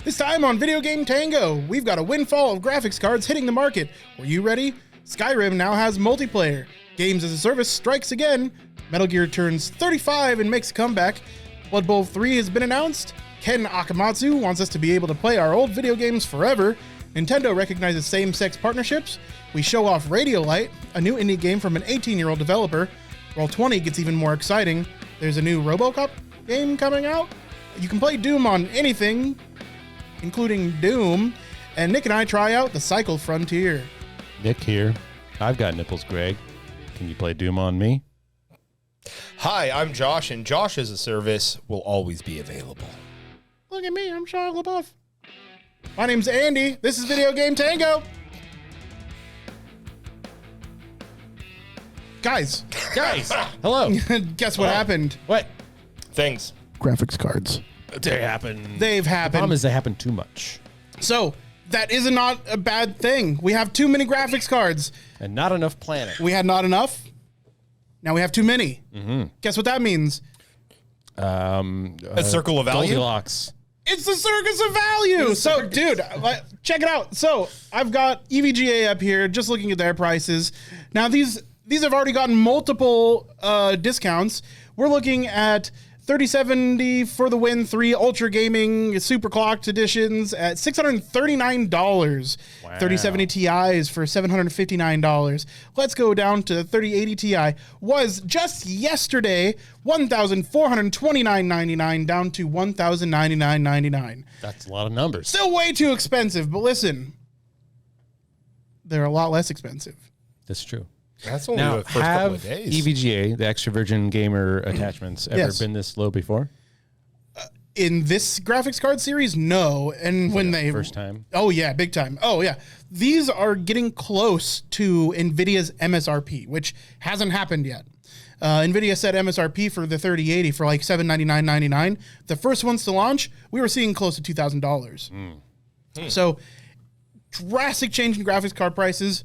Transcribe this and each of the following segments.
This time on Video Game Tango, we've got a windfall of graphics cards hitting the market. Were you ready? Skyrim now has multiplayer. Games as a Service strikes again. Metal Gear turns 35 and makes a comeback. Blood Bowl 3 has been announced. Ken Akamatsu wants us to be able to play our old video games forever. Nintendo recognizes same-sex partnerships. We show off Radiolight, a new indie game from an 18-year-old developer. Roll20 gets even more exciting. There's a new RoboCop game coming out. You can play Doom on anything, including Doom. And Nick and I try out the Cycle Frontier. Nick here. I've got nipples, Greg. Can you play Doom on me? Hi, I'm Josh, and Josh as a Service will always be available. Look at me, I'm Shia LaBeouf. My name's Andy. This is Video Game Tango. Guys, Hello. guess what happened? What? Things. Graphics cards. They happen. They've The happened. problem is they happen too much. So, that is not a bad thing. We have too many graphics cards. And not enough planning. We had not enough. Now we have too many. Mm-hmm. Guess what that means? A circle of value? Goldilocks. It's the circus of value. So, dude, check it out. So, I've got EVGA up here, just looking at their prices. Now, these have already gotten multiple discounts. We're looking at 3070 for the Win 3 Ultra Gaming Super Clocked editions at $639. Wow. 3070 Ti's for $759. Let's go down to 3080 Ti. Was just yesterday $1,429.99 down to $1,099.99. That's a lot of numbers. Still way too expensive, but listen, they're a lot less expensive. That's true. That's only Now, the first couple of have days. EVGA, the Extra Virgin Gamer attachments, ever Yes. been this low before? In this graphics card series, no. And when they First time? Oh yeah, big time. Oh yeah. These are getting close to NVIDIA's MSRP, which hasn't happened yet. NVIDIA set MSRP for the 3080 for like $799.99. The first ones to launch, we were seeing close to $2,000. So drastic change in graphics card prices.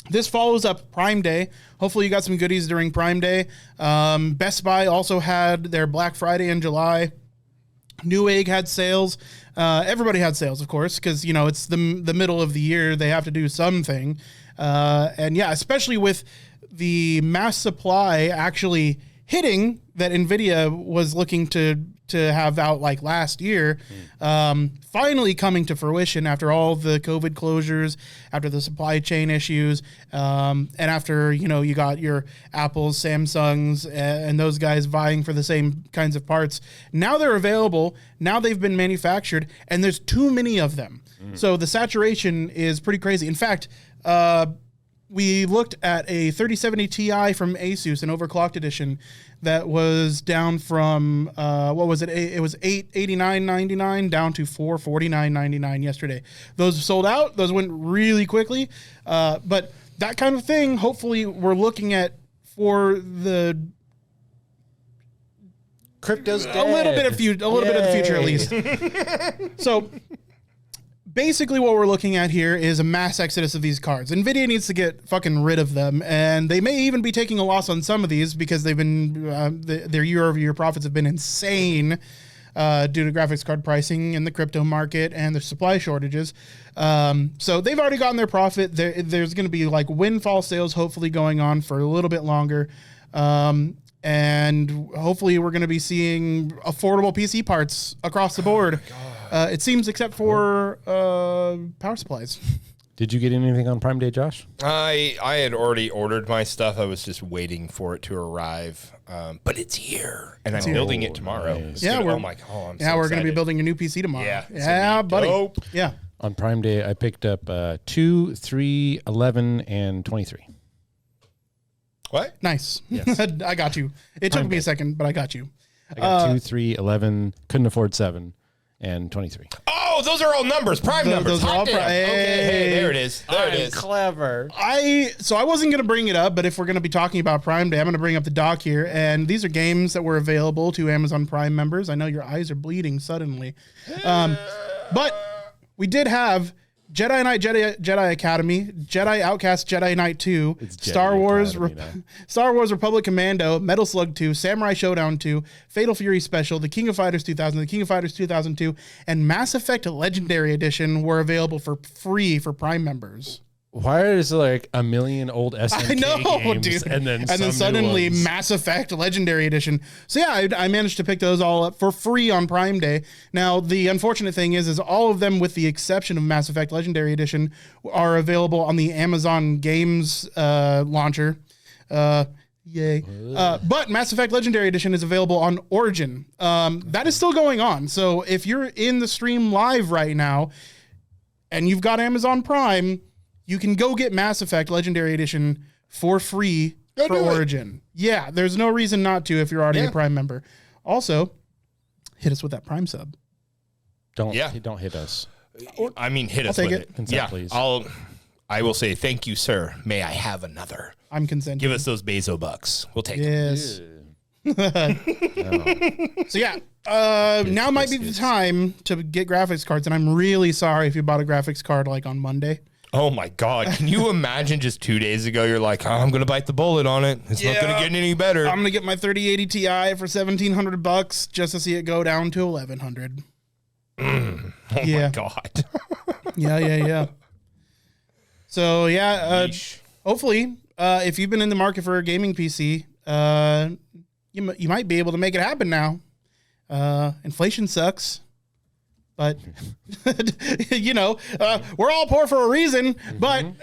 This follows up Prime Day. Hopefully you got some goodies during Prime Day. Best Buy also had their Black Friday in July. Newegg had sales. Everybody had sales, of course, because, you know, it's the middle of the year. They have to do something. And yeah, especially with the mass supply actually hitting that NVIDIA was looking to have out like last year, finally coming to fruition after all the COVID closures, after the supply chain issues, and after, you know, you got your Apples, Samsungs, and those guys vying for the same kinds of parts. Now they're available. Now they've been manufactured, and there's too many of them. So the saturation is pretty crazy. In fact, we looked at a 3070 Ti from Asus, an overclocked edition, that was down from, what was it? It was $889.99 down to $449.99 yesterday. Those sold out. Those went really quickly. But that kind of thing, hopefully we're looking at for the Crypto's dead. a little bit of the future at least. So basically what we're looking at here is a mass exodus of these cards. NVIDIA needs to get fucking rid of them, and they may even be taking a loss on some of these because they've been their year-over-year profits have been insane due to graphics card pricing in the crypto market and the supply shortages. So they've already gotten their profit. There's going to be like windfall sales hopefully going on for a little bit longer. And hopefully we're going to be seeing affordable PC parts across the board. It seems, except for power supplies. Did you get anything on Prime Day, Josh? I had already ordered my stuff. I was just waiting for it to arrive. But it's here, and I'm building it tomorrow. Nice. Yeah, we're we're going to be building a new PC tomorrow. Yeah, it's yeah, gonna be buddy. dope. Yeah. On Prime Day, I picked up 2, 3, 11, and 23. What? Nice. Yes. I got you. It took me a second, but I got you. I got 2, 3, 11, couldn't afford 7, and 23. Oh, those are all numbers. Prime numbers. those are all Hot damn. Hey. Okay, hey, there it is. There it is. Clever. So I wasn't going to bring it up, but if we're going to be talking about Prime Day, I'm going to bring up the doc here. And these are games that were available to Amazon Prime members. I know your eyes are bleeding suddenly. But we did have Jedi Knight, Jedi Academy, Jedi Outcast, Jedi Knight 2, Star Wars Republic Commando, Metal Slug 2, Samurai Showdown 2, Fatal Fury Special, The King of Fighters 2000, The King of Fighters 2002, and Mass Effect Legendary Edition were available for free for Prime members. Why is like a million old SNK games dude. and then suddenly Mass Effect Legendary Edition? So yeah, I managed to pick those all up for free on Prime Day. Now the unfortunate thing is all of them, with the exception of Mass Effect Legendary Edition, are available on the Amazon Games launcher. Yay! But Mass Effect Legendary Edition is available on Origin. That is still going on. So if you're in the stream live right now and you've got Amazon Prime, you can go get Mass Effect Legendary Edition for free for Origin. Yeah, there's no reason not to if you're already a Prime member. Also, hit us with that Prime sub. Don't hit us. I mean, hit us with it. Consent, please. I will say thank you, sir. May I have another? I'm consenting. Give us those Bezo bucks. We'll take them. Yes. So yeah, now might be the time to get graphics cards, and I'm really sorry if you bought a graphics card like on Monday. Oh my God. Can you imagine just 2 days ago, you're like, I'm going to bite the bullet on it. It's not going to get any better. I'm going to get my 3080 Ti for $1,700 just to see it go down to $1,100. My God. Yeah. So yeah, hopefully, if you've been in the market for a gaming PC, you might be able to make it happen now. Inflation sucks. But, we're all poor for a reason. Mm-hmm. But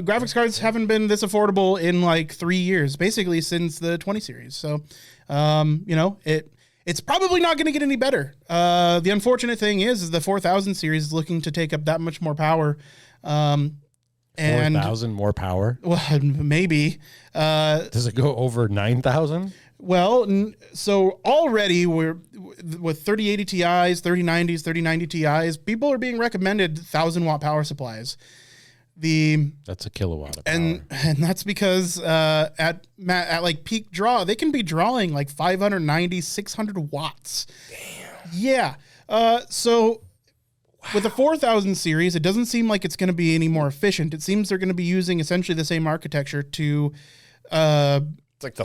graphics cards haven't been this affordable in like 3 years, basically since the 20 series. So, it's probably not going to get any better. The unfortunate thing is the 4000 series is looking to take up that much more power. 4,000 more power? Well, maybe. Does it go over 9,000? Well, so already we're with 3080 Ti's, 3090s, 3090 Ti's, people are being recommended 1,000-watt power supplies. That's a kilowatt of power. And that's because at like peak draw, they can be drawing like 590, 600 watts. Damn. Yeah. So with the 4000 series, it doesn't seem like it's going to be any more efficient. It seems they're going to be using essentially the same architecture to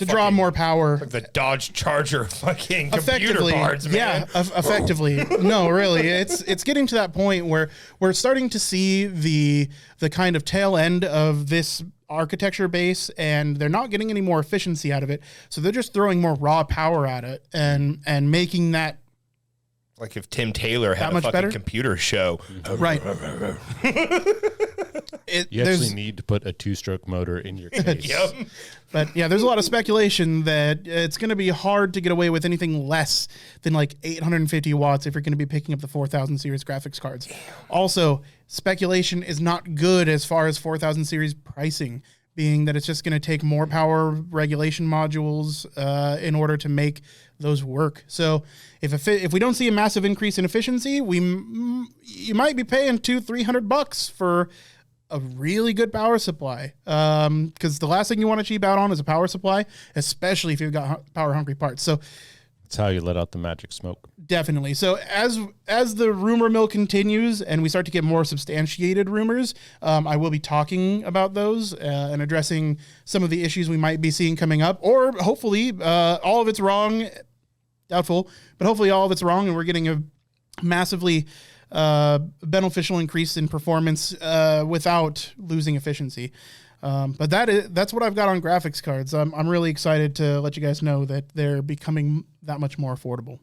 draw more power. Like the Dodge Charger fucking computer parts, man. Yeah, effectively. No, really. It's getting to that point where we're starting to see the kind of tail end of this architecture base, and they're not getting any more efficiency out of it. So they're just throwing more raw power at it and making that like if Tim Taylor had a fucking computer show. Right. You actually need to put a 2-stroke motor in your case. Yep. But yeah, there's a lot of speculation that it's going to be hard to get away with anything less than like 850 watts if you're going to be picking up the 4000 series graphics cards. Damn. Also, speculation is not good as far as 4000 series pricing, being that it's just going to take more power regulation modules in order to make those work. So if we don't see a massive increase in efficiency, you might be paying $200-300 for a really good power supply. Because the last thing you want to cheap out on is a power supply, especially if you've got power hungry parts. So that's how you let out the magic smoke. Definitely. So as the rumor mill continues and we start to get more substantiated rumors, I will be talking about those and addressing some of the issues we might be seeing coming up, or hopefully all of it's wrong. Doubtful, but hopefully all of it's wrong and we're getting a massively beneficial increase in performance without losing efficiency. But that's what I've got on graphics cards. I'm really excited to let you guys know that they're becoming that much more affordable.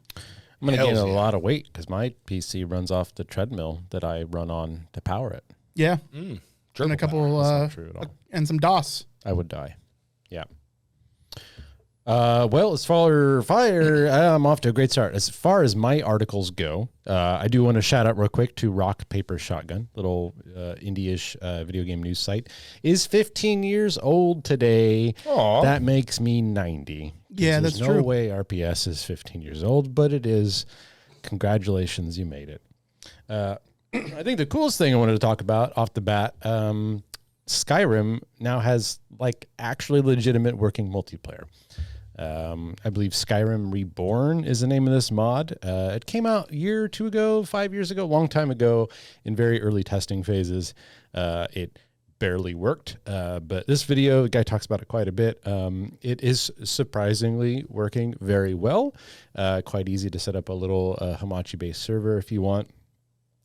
I'm going to gain a lot of weight because my PC runs off the treadmill that I run on to power it. Yeah. And a couple and some DOS. I would die. Yeah. Well, as far as I'm off to a great start. As far as my articles go, I do want to shout out real quick to Rock Paper Shotgun, little indie-ish video game news site. Is 15 years old today. Aww. That makes me 90. Yeah, that's true. There's no way RPS is 15 years old, but it is. Congratulations, you made it. I think the coolest thing I wanted to talk about off the bat, Skyrim now has like actually legitimate working multiplayer. I believe Skyrim Reborn is the name of this mod. It came out a year or two ago, 5 years ago, a long time ago in very early testing phases. It barely worked, but this video, the guy talks about it quite a bit. It is surprisingly working very well. Quite easy to set up a little Hamachi-based server if you want.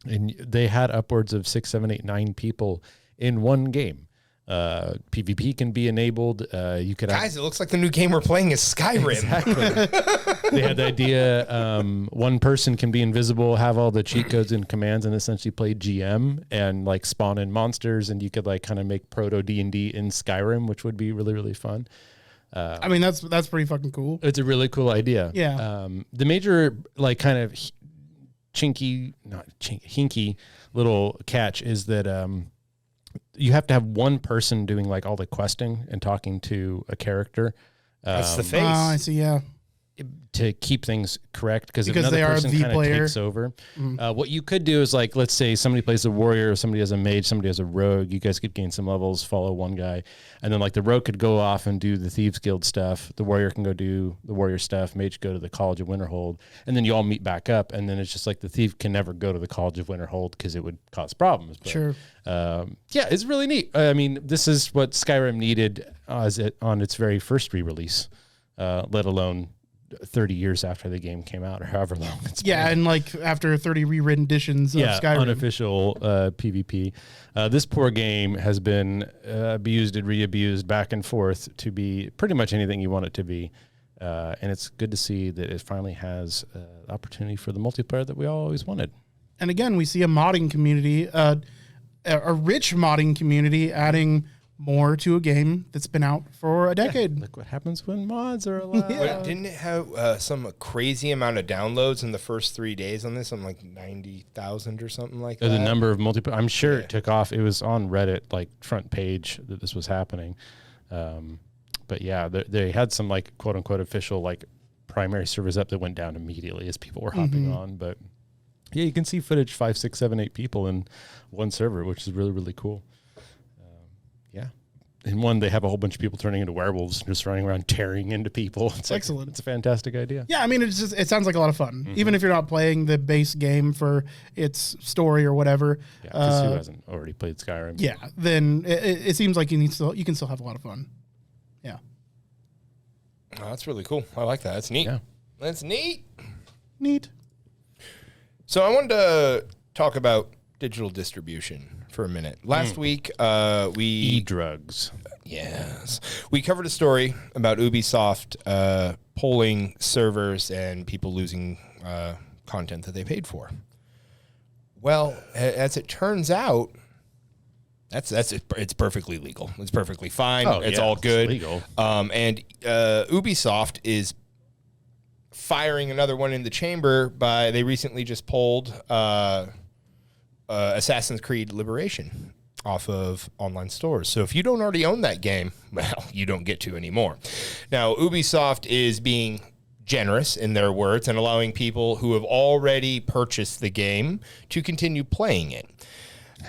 And they had upwards of 6, 7, 8, 9 people in one game. PvP can be enabled. You could Guys, it looks like the new game we're playing is Skyrim. Exactly. They had the idea one person can be invisible, have all the cheat codes and commands, and essentially play GM and like spawn in monsters, and you could like kind of make proto D&D in Skyrim, which would be really, really fun. I mean, that's pretty fucking cool. It's a really cool idea. Yeah. The major like kind of hinky little catch is that you have to have one person doing like all the questing and talking to a character. That's the face. Oh, I see. Yeah. To keep things correct, because if Because another they are person the kind of player. takes over. What you could do is like, let's say somebody plays a warrior, somebody has a mage, somebody has a rogue. You guys could gain some levels, follow one guy, and then like the rogue could go off and do the Thieves Guild stuff. The warrior can go do the warrior stuff. Mage go to the College of Winterhold, and then you all meet back up. And then it's just like the thief can never go to the College of Winterhold because it would cause problems. But, Sure. yeah, it's really neat. I mean, this is what Skyrim needed on its very first re-release, let alone 30 years after the game came out, or however long it's been. And like after 30 rewritten editions of Skyrim. Unofficial PvP. This poor game has been abused and re-abused back and forth to be pretty much anything you want it to be. And it's good to see that it finally has opportunity for the multiplayer that we always wanted. And again, we see a modding community, a rich modding community, adding more to a game that's been out for a decade. Look what happens when mods are allowed. Yeah. But didn't it have some crazy amount of downloads in the first 3 days on this? Something like 90,000 or something like that. The number of multiplayer, I'm sure it took off. It was on Reddit, like front page, that this was happening. But yeah, they had some like quote unquote official like primary servers up that went down immediately as people were hopping on. But yeah, you can see footage 5, 6, 7, 8 people in one server, which is really, really cool. Yeah. In one, they have a whole bunch of people turning into werewolves and just running around tearing into people. It's excellent. It's a fantastic idea. Yeah, I mean, it sounds like a lot of fun, even if you're not playing the base game for its story or whatever. Yeah, because who hasn't already played Skyrim? Yeah, then it seems like you can still have a lot of fun. Yeah. Oh, that's really cool. I like that. That's neat. Yeah. That's neat. Neat. So I wanted to talk about digital distribution for a minute. Last week, we E-drugs. Yes. We covered a story about Ubisoft polling servers and people losing content that they paid for. Well, as it turns out, it's perfectly legal. It's perfectly fine. It's all good. It's legal. And Ubisoft is firing another one in the chamber they recently just pulled Assassin's Creed Liberation off of online stores. So if you don't already own that game, well, you don't get to anymore. Now, Ubisoft is being generous in their words and allowing people who have already purchased the game to continue playing it.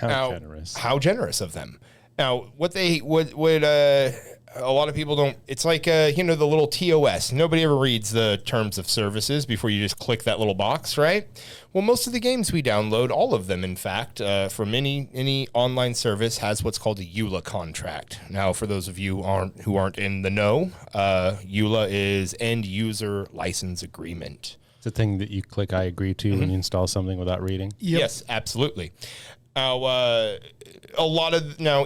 Generous. How generous of them. Now, what they would a lot of people don't. It's like the little TOS. Nobody ever reads the terms of services before you just click that little box, right? Well, most of the games we download, all of them, in fact, from any online service, has what's called a EULA contract. Now, for those of you who aren't in the know, EULA is End User License Agreement. It's a thing that you click I agree to when you install something without reading. Yep. Yes, absolutely.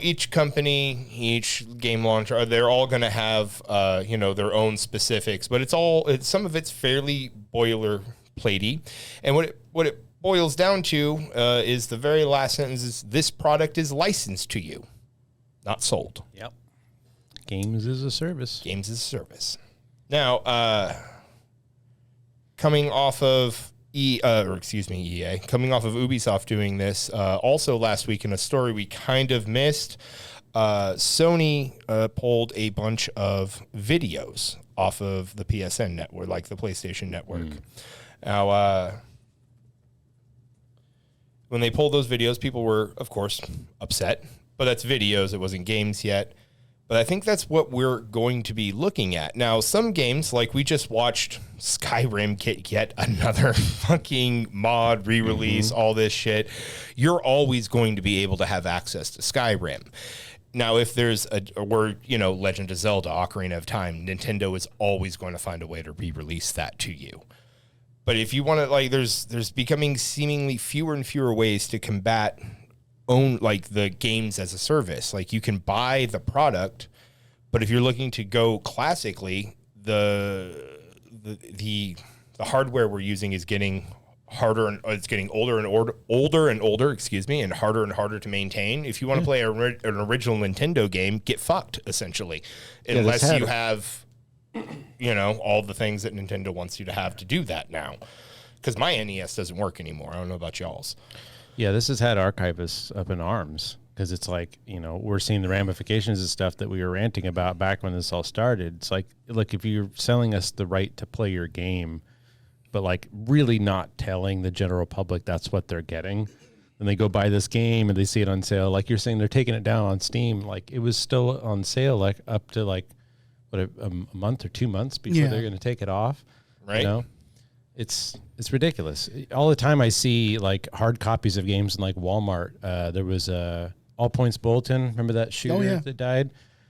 Each company, each game launcher, they're all going to have, their own specifics, but some of it's fairly boilerplatey. And what it boils down to is the very last sentence is, this product is licensed to you, not sold. Yep. Games as a service. Games as a service. Now, coming off of EA, coming off of Ubisoft doing this, also last week in a story we kind of missed, Sony pulled a bunch of videos off of the PSN network, like the PlayStation Network. Now, when they pulled those videos, people were, of course, upset, but that's videos. It wasn't games yet. But I think that's what we're going to be looking at. Now, some games, like we just watched Skyrim get yet another fucking mod, re-release, all this shit. You're always going to be able to have access to Skyrim. Now, if there's Legend of Zelda, Ocarina of Time, Nintendo is always going to find a way to re-release that to you. But if you want to, like, there's becoming seemingly fewer and fewer ways to combat the games as a service. Like, you can buy the product, but if you're looking to go classically, the hardware we're using is getting harder, and it's getting older and older, and harder to maintain. If you want to play an original Nintendo game, get fucked, essentially, unless you have all the things that Nintendo wants you to have to do that now. Because my NES doesn't work anymore. I don't know about y'all's. Yeah, this has had archivists up in arms because it's like, we're seeing the ramifications of stuff that we were ranting about back when this all started. It's like, look, if you're selling us the right to play your game, but like really not telling the general public that's what they're getting, and they go buy this game and they see it on sale, like you're saying, they're taking it down on Steam. Like it was still on sale, like up to like a month or 2 months before they're going to take it off. Right. It's ridiculous. All the time I see like hard copies of games in like Walmart. There was a All Points Bulletin. Remember that shooter that died?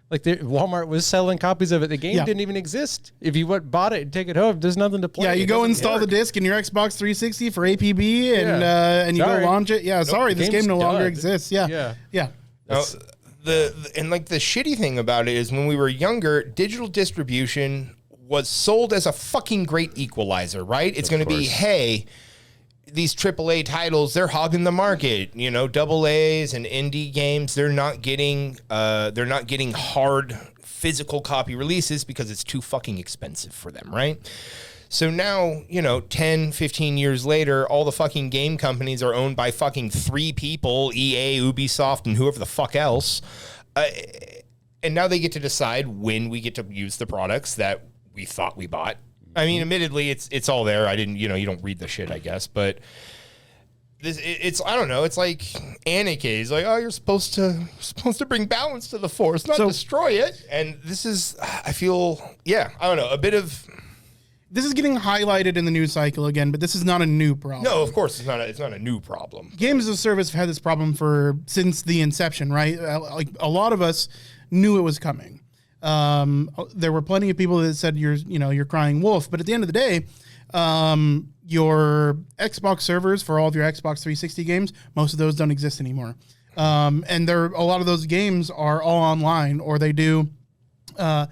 Like Walmart was selling copies of it. The game didn't even exist. If you bought it and take it home, there's nothing to play. Yeah, you go install the disc in your Xbox 360 for APB and you go launch it. Yeah, sorry, this game no longer exists. Yeah. Now, the shitty thing about it is when we were younger, digital distribution was sold as a fucking great equalizer, right? It's going to be, hey, these AAA titles, they're hogging the market. Double A's and indie games, they're not getting hard physical copy releases because it's too fucking expensive for them, right? So now, 10, 15 years later, all the fucking game companies are owned by fucking 3 people, EA, Ubisoft, and whoever the fuck else. And now they get to decide when we get to use the products that we thought we bought. I mean, admittedly, it's all there. I didn't, you don't read the shit, I guess, but it's I don't know. It's like Anakin. He's like, oh, you're supposed to bring balance to the Force, not destroy it. And this is, I feel, I don't know, a bit of. This is getting highlighted in the news cycle again, but this is not a new problem. No, of course it's not a new problem. Games as a service have had this problem since the inception, right? Like a lot of us knew it was coming. There were plenty of people that said you're crying wolf, but at the end of the day, your Xbox servers for all of your Xbox 360 games, most of those don't exist anymore. And a lot of those games are all online, or they do a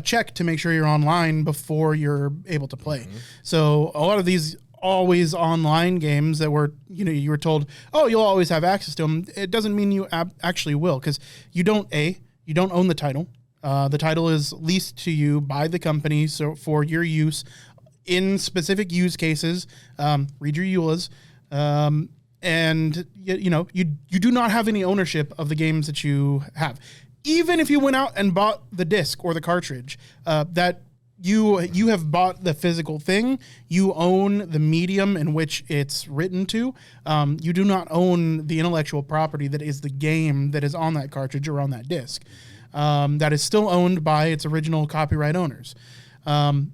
check to make sure you're online before you're able to play. Mm-hmm. So a lot of these always online games that you were told, oh, you'll always have access to them. It doesn't mean you actually will, because you don't own the title. The title is leased to you by the company, so for your use in specific use cases. Read your EULAs, and you do not have any ownership of the games that you have. Even if you went out and bought the disc or the cartridge, that you have bought the physical thing, you own the medium in which it's written to. You do not own the intellectual property that is the game that is on that cartridge or on that disc. That is still owned by its original copyright owners. The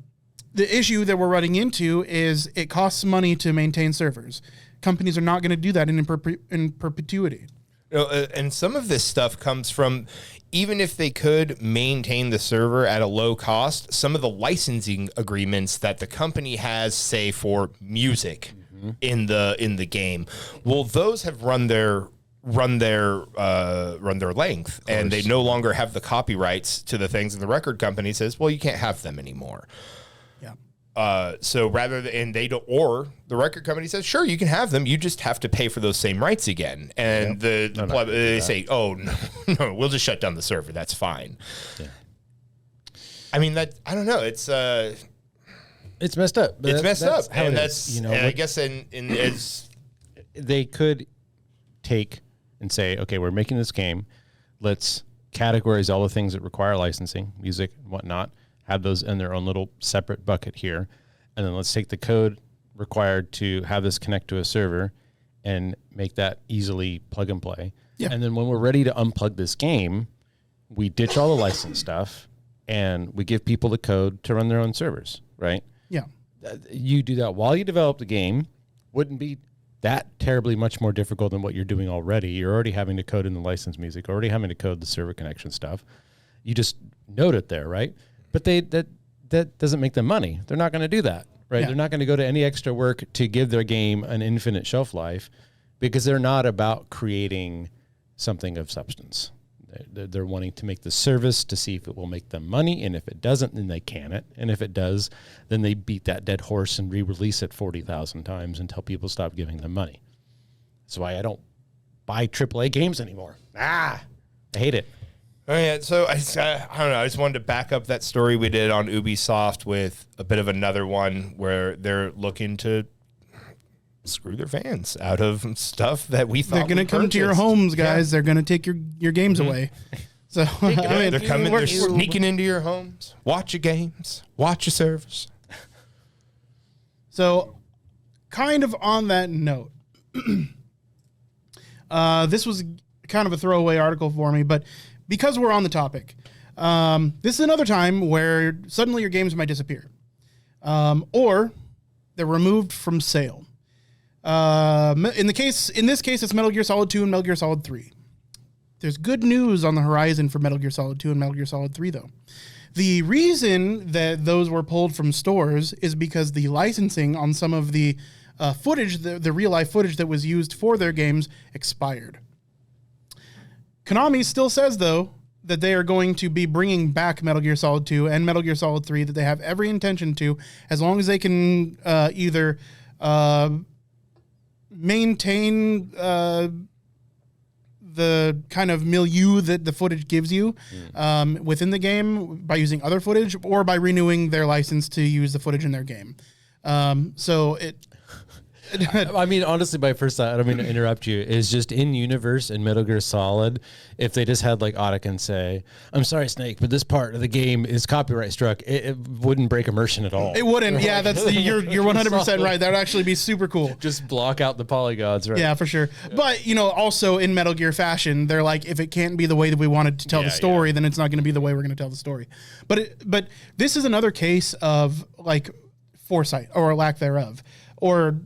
issue that we're running into is it costs money to maintain servers. Companies are not going to do that in perpetuity. And some of this stuff comes from, even if they could maintain the server at a low cost, some of the licensing agreements that the company has, say for music in the game, well, those have run their length, and they no longer have the copyrights to the things, and the record company says, well, you can't have them anymore. So rather than, or the record company says, sure, you can have them, you just have to pay for those same rights again. And they say, oh, no, we'll just shut down the server. That's fine. Yeah. I mean, I don't know. It's messed up. It's messed up. And that's, and I guess they could take and say, okay, we're making this game. Let's categorize all the things that require licensing, music and whatnot, have those in their own little separate bucket here. And then let's take the code required to have this connect to a server and make that easily plug and play. Yeah. And then when we're ready to unplug this game, we ditch all the license stuff and we give people the code to run their own servers, right? Yeah. You do that while you develop the game. Wouldn't be that terribly much more difficult than what you're doing already. You're already having to code in the license music, already having to code the server connection stuff. You just note it there, right? But that doesn't make them money. They're not going to do that, right? Yeah. They're not going to go to any extra work to give their game an infinite shelf life because they're not about creating something of substance. They're wanting to make the service to see if it will make them money, and if it doesn't, then they can it. And if it does, then they beat that dead horse and re-release it 40,000 times until people stop giving them money. That's why I don't buy AAA games anymore. I hate it. Oh, yeah, so I don't know. I just wanted to back up that story we did on Ubisoft with a bit of another one where they're looking to screw their fans out of stuff that we thought They're going to come to your homes, guys. Yeah. They're going to take your games away. So they're coming. They're sneaking into your homes. Watch your games. Watch your servers. So, kind of on that note, this was kind of a throwaway article for me, but because we're on the topic, this is another time where suddenly your games might disappear, or they're removed from sale. In this case, it's Metal Gear Solid 2 and Metal Gear Solid 3. There's good news on the horizon for Metal Gear Solid 2 and Metal Gear Solid 3, though. The reason that those were pulled from stores is because the licensing on some of the footage, the real-life footage that was used for their games, expired. Konami still says, though, that they are going to be bringing back Metal Gear Solid 2 and Metal Gear Solid 3, that they have every intention to, as long as they can either maintain the kind of milieu that the footage gives you within the game by using other footage, or by renewing their license to use the footage in their game. So it... I mean, honestly, my first thought, I don't mean to interrupt you, is just in universe in Metal Gear Solid, if they just had like Otacon say, I'm sorry, Snake, but this part of the game is copyright struck, it wouldn't break immersion at all. It wouldn't. Yeah, you're 100% right. That would actually be super cool. Just block out the polygons, right? Yeah, for sure. Yeah. But, also in Metal Gear fashion, they're like, if it can't be the way that we wanted to tell the story, then it's not going to be the way we're going to tell the story. But this is another case of like foresight or lack thereof, or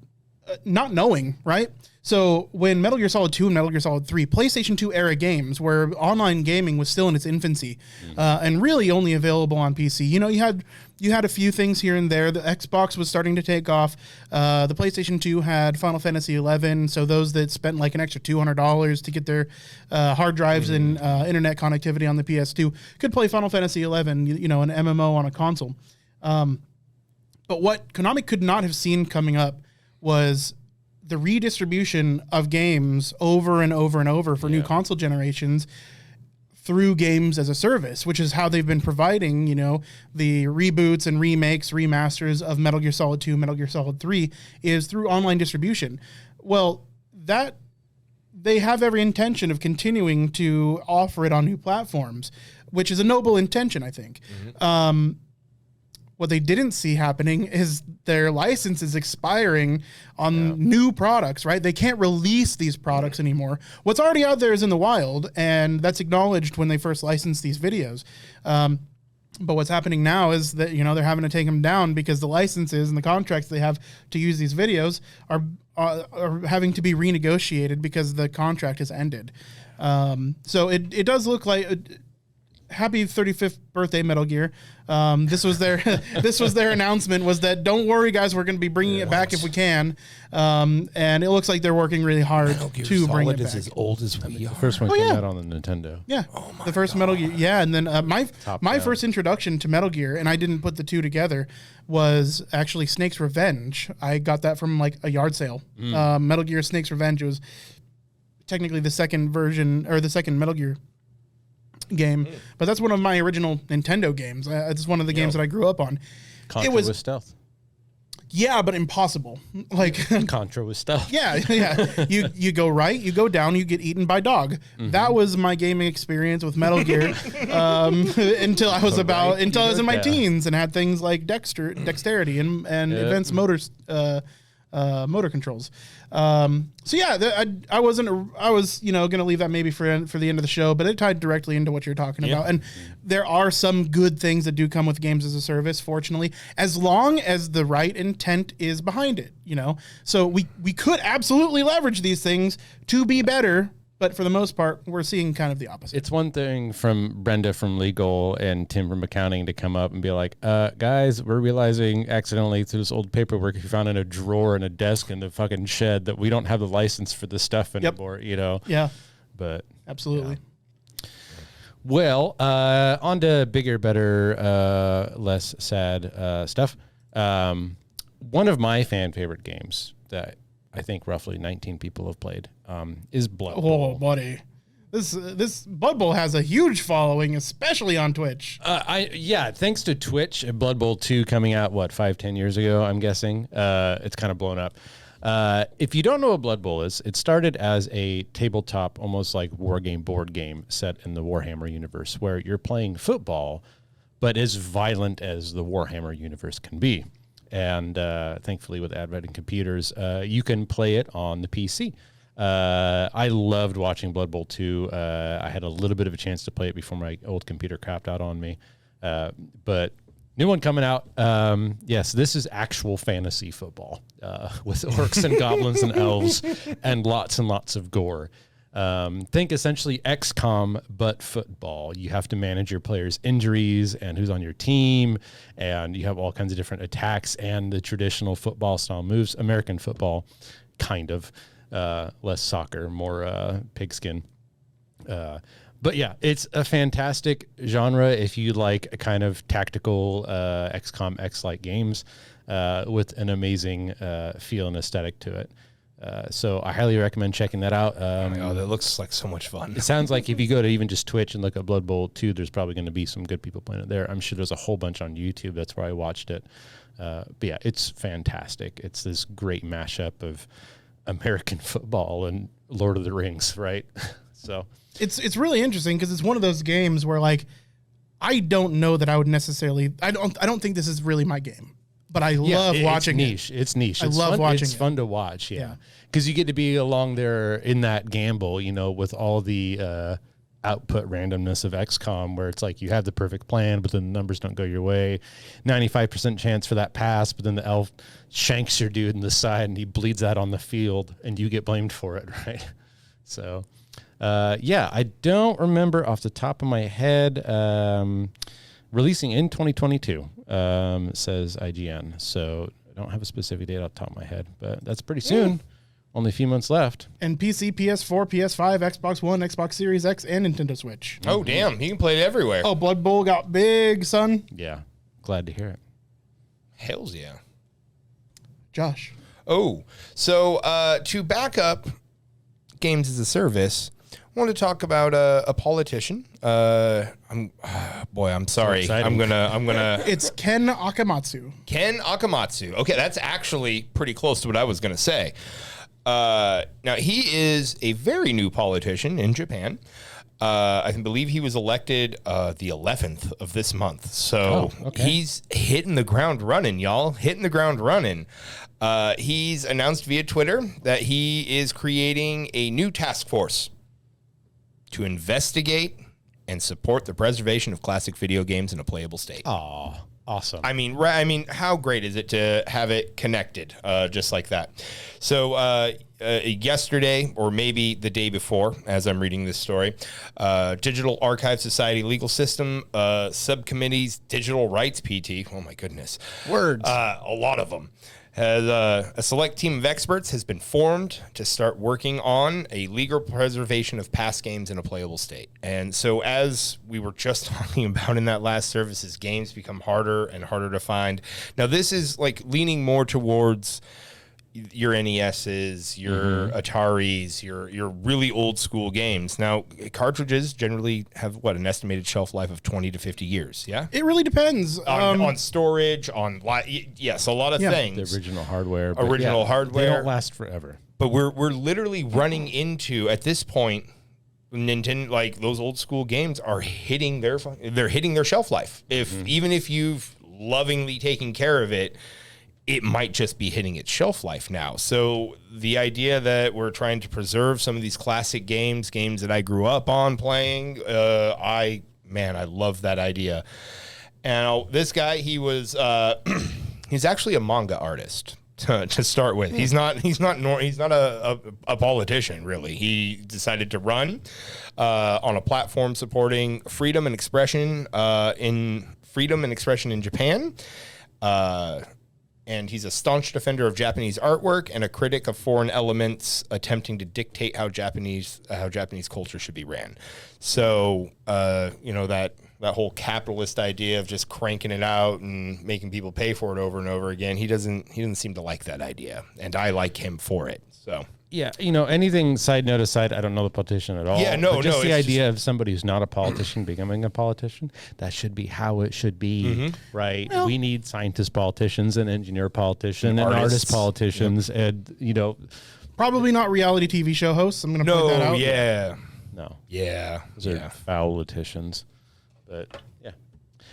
not knowing, right? So when Metal Gear Solid 2 and Metal Gear Solid 3, PlayStation 2 era games where online gaming was still in its infancy, and really only available on PC. You had a few things here and there. The Xbox was starting to take off. The PlayStation 2 had Final Fantasy 11. So those that spent like an extra $200 to get their hard drives and internet connectivity on the PS2 could play Final Fantasy 11, an MMO on a console. But what Konami could not have seen coming up was the redistribution of games over and over and over for new console generations through games as a service, which is how they've been providing, the reboots and remakes, remasters of Metal Gear Solid 2, Metal Gear Solid 3 is through online distribution. Well, that they have every intention of continuing to offer it on new platforms, which is a noble intention, I think. What they didn't see happening is their license is expiring on new products, right? They can't release these products anymore. What's already out there is in the wild, and that's acknowledged when they first licensed these videos. But what's happening now is that, they're having to take them down because the licenses and the contracts they have to use these videos are having to be renegotiated because the contract has ended. So it does look like... Happy 35th birthday, Metal Gear. This was their announcement, was that don't worry, guys, we're going to be bringing it back if we can. And it looks like they're working really hard to bring it back. Is as old as we are. The first one came out on the Nintendo. Yeah, the first Metal Gear. Yeah, and then my first introduction to Metal Gear, and I didn't put the two together, was actually Snake's Revenge. I got that from like a yard sale. Metal Gear Snake's Revenge was technically the second version, or the second Metal Gear game, but that's one of my original Nintendo games. It's one of the games that I grew up on. Contra with stealth. Yeah, but impossible. Like Contra with stealth. Yeah. You go right, you go down, you get eaten by dog. That was my gaming experience with Metal Gear until I was in my teens and had things like dexterity and advanced motor motor controls. So yeah, I was going to leave that maybe for the end of the show, but it tied directly into what you're talking about. And there are some good things that do come with games as a service, fortunately, as long as the right intent is behind it, So we could absolutely leverage these things to be better. But for the most part, we're seeing kind of the opposite. It's one thing from Brenda from legal and Tim from accounting to come up and be like, guys, we're realizing accidentally through this old paperwork we found in a drawer in a desk in the fucking shed that we don't have the license for this stuff anymore, Yeah. But absolutely. Yeah. Well, on to bigger, better, less sad stuff. One of my fan favorite games that I think roughly 19 people have played, is Blood Bowl. Oh, buddy. This Blood Bowl has a huge following, especially on Twitch. Thanks to Twitch, Blood Bowl 2 coming out, 5-10 years ago, I'm guessing. It's kind of blown up. If you don't know what Blood Bowl is, it started as a tabletop, almost like war game, board game set in the Warhammer universe, where you're playing football, but as violent as the Warhammer universe can be. And thankfully, with advent and computers, you can play it on the PC. I loved watching Blood Bowl 2. I had a little bit of a chance to play it before my old computer crapped out on me. But new one coming out. Yes, this is actual fantasy football with orcs and goblins and elves and lots of gore. Think essentially XCOM, but football. You have to manage your players' injuries and who's on your team, and you have all kinds of different attacks and the traditional football style moves. American football, kind of. Less soccer, more pigskin. But yeah, it's a fantastic genre if you like a kind of tactical XCOM X-like games with an amazing feel and aesthetic to it. So I highly recommend checking that out. That looks like so much fun. It sounds like if you go to even just Twitch and look at Blood Bowl 2, there's probably going to be some good people playing it there. I'm sure there's a whole bunch on YouTube. That's where I watched it. But yeah, it's fantastic. It's this great mashup of American football and Lord of the Rings, right? So it's really interesting because it's one of those games where like I don't know that I would necessarily I don't think this is really my game. But I love watching it. It's niche. I love watching it. It's fun to watch, yeah. Because you get to be along there in that gamble, with all the output randomness of XCOM, where it's like you have the perfect plan, but then the numbers don't go your way. 95% chance for that pass, but then the elf shanks your dude in the side and he bleeds out on the field, and you get blamed for it, right? So, I don't remember off the top of my head. Releasing in 2022, says IGN. So I don't have a specific date off the top of my head, but that's pretty soon. Only a few months left. And PC, PS4, PS5, Xbox One, Xbox Series X, and Nintendo Switch. Oh, damn. You can play it everywhere. Oh, Blood Bowl got big, son. Yeah. Glad to hear it. Hells yeah. Josh. Oh, so to back up games as a service, I want to talk about a politician. I'm sorry. So I'm gonna. It's Ken Akamatsu. Ken Akamatsu. Okay, that's actually pretty close to what I was gonna say. Now he is a very new politician in Japan. I believe he was elected the 11th of this month. So he's hitting the ground running, y'all. Hitting the ground running. He's announced via Twitter that he is creating a new task force to investigate and support the preservation of classic video games in a playable state. Oh, awesome. I mean, how great is it to have it connected just like that? So yesterday, or maybe the day before, as I'm reading this story, Digital Archive Society Legal System Subcommittee's Digital Rights PT, oh my goodness. Words. A lot of them. A select team of experts has been formed to start working on a legal preservation of past games in a playable state. And so as we were just talking about in that last service, as games become harder and harder to find. Now, this is like leaning more towards your NESs, your Ataris, your really old school games. Now, cartridges generally have an estimated shelf life of 20 to 50 years. Yeah, it really depends on storage, on yes, a a lot of things. The original hardware, hardware. They don't last forever. But we're literally running into at this point. Nintendo, like those old school games, are hitting their shelf life. Even if you've lovingly taken care of it. it might just be hitting its shelf life now. So the idea that we're trying to preserve some of these classic games that I grew up on playing, I love that idea. And this guy, he was he's actually a manga artist to start with. He's not a politician really. He decided to run on a platform supporting freedom and expression in Japan. And he's a staunch defender of Japanese artwork and a critic of foreign elements attempting to dictate how Japanese culture should be ran. So, that whole capitalist idea of just cranking it out and making people pay for it over and over again, he doesn't seem to like that idea, and I like him for it. So. Yeah, anything side note aside, I don't know the politician at all. Yeah, no, but just the idea of somebody who's not a politician becoming a politician, that should be how it should be, right? Well, we need scientist politicians and engineer politicians and artist politicians, and probably not reality TV show hosts. I'm going to point that out. Those are foul-politicians, but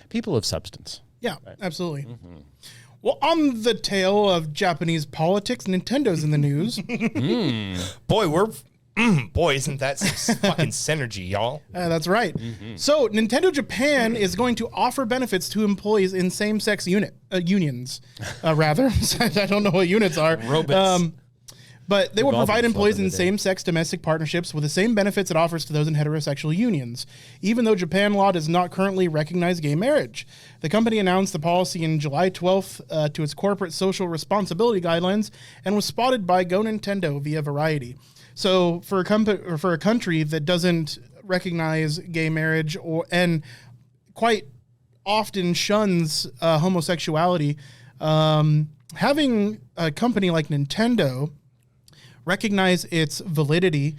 people of substance. Yeah, right. Absolutely. Mm-hmm. Well, on the tail of Japanese politics, Nintendo's in the news. Boy, isn't that some fucking synergy, y'all? That's right. Mm-hmm. So, Nintendo Japan is going to offer benefits to employees in same-sex unions. Rather, I don't know what units are. Robots. But they will provide employees in same-sex domestic partnerships with the same benefits it offers to those in heterosexual unions, even though Japan law does not currently recognize gay marriage. The company announced the policy in July 12th to its corporate social responsibility guidelines and was spotted by Go Nintendo via Variety. So for a country that doesn't recognize gay marriage and quite often shuns homosexuality, having a company like Nintendo recognize its validity